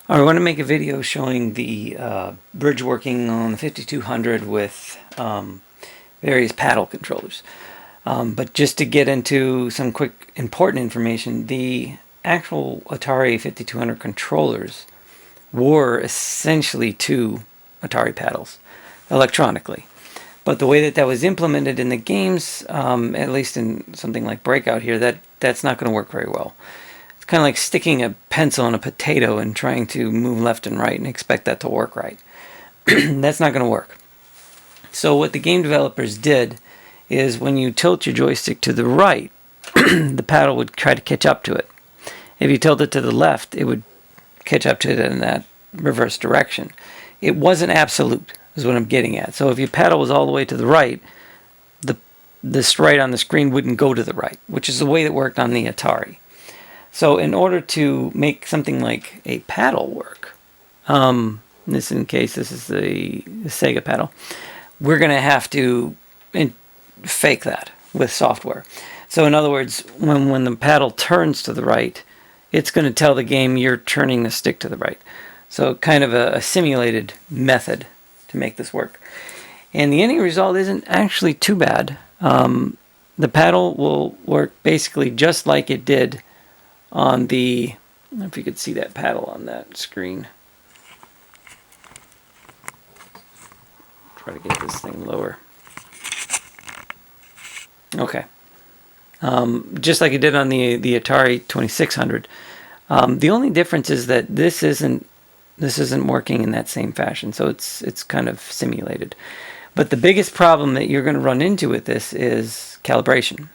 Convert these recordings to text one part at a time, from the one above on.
I want to make a video showing the bridge working on the 5200 with various paddle controllers. But just to get into some quick important information, the actual Atari 5200 controllers were essentially two Atari paddles electronically. But the way that that was implemented in the games, at least in something like Breakout here, that's not going to work very well. It's kind of like sticking a pencil in a potato and trying to move left and right and expect that to work right. That's not going to work. So what the game developers did is when you tilt your joystick to the right, the paddle would try to catch up to it. If you tilt it to the left, it would catch up to it in that reverse direction. It wasn't absolute, is what I'm getting at. So if your paddle was all the way to the right, the sprite on the screen wouldn't go to the right, which is the way that worked on the Atari. So in order to make something like a paddle work, in this case, this is the Sega paddle, we're going to have to fake that with software. So in other words, when the paddle turns to the right, it's going to tell the game you're turning the stick to the right. So kind of a simulated method to make this work. And the ending result isn't actually too bad. The paddle will work basically just like it did on the, I don't know if you could see that paddle on that screen. Try to get this thing lower. Okay. Just like it did on the Atari 2600. The only difference is that this isn't working in that same fashion, so it's kind of simulated. But the biggest problem that you're going to run into with this is calibration.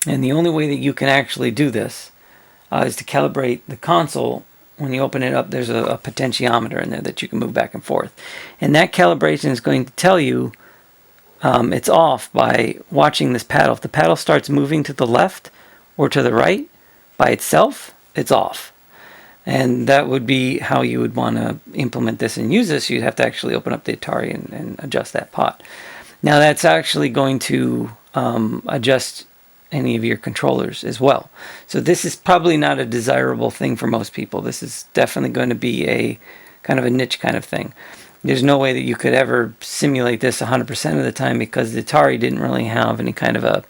And the only way that you can actually do this is to calibrate the console. When you open it up, there's a potentiometer in there that you can move back and forth. And that calibration is going to tell you it's off by watching this paddle. If the paddle starts moving to the left or to the right by itself, it's off. And that would be how you would want to implement this and use this. You'd have to actually open up the Atari and adjust that pot. Now that's actually going to adjust any of your controllers as well. So this is probably not a desirable thing for most people. This is definitely going to be a kind of a niche kind of thing. There's no way that you could ever simulate this 100% of the time because the Atari didn't really have any kind of a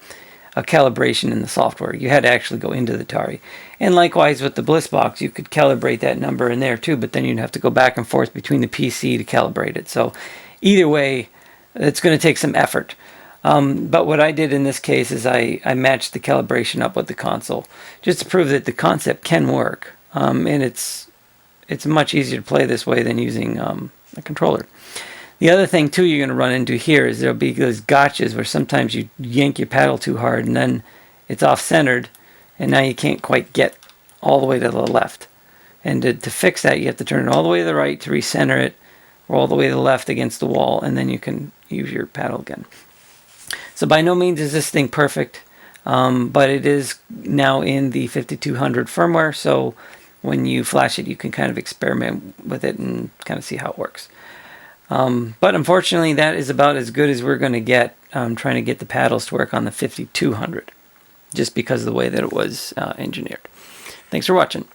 calibration in the software. You had to actually go into the Atari. And likewise with the Bliss-Box, you could calibrate that number in there too, but then you'd have to go back and forth between the PC to calibrate it. So either way, it's going to take some effort. But what I did in this case is I matched the calibration up with the console just to prove that the concept can work. And it's much easier to play this way than using a controller. The other thing too you're going to run into here is there'll be those gotchas where sometimes you yank your paddle too hard and then it's off-centered and now you can't quite get all the way to the left. And to fix that, you have to turn it all the way to the right to recenter it, or all the way to the left against the wall, and then you can use your paddle again. So by no means is this thing perfect, but it is now in the 5200 firmware, so when you flash it, you can kind of experiment with it and kind of see how it works. But unfortunately, that is about as good as we're going to get trying to get the paddles to work on the 5200, just because of the way that it was engineered. Thanks for watching.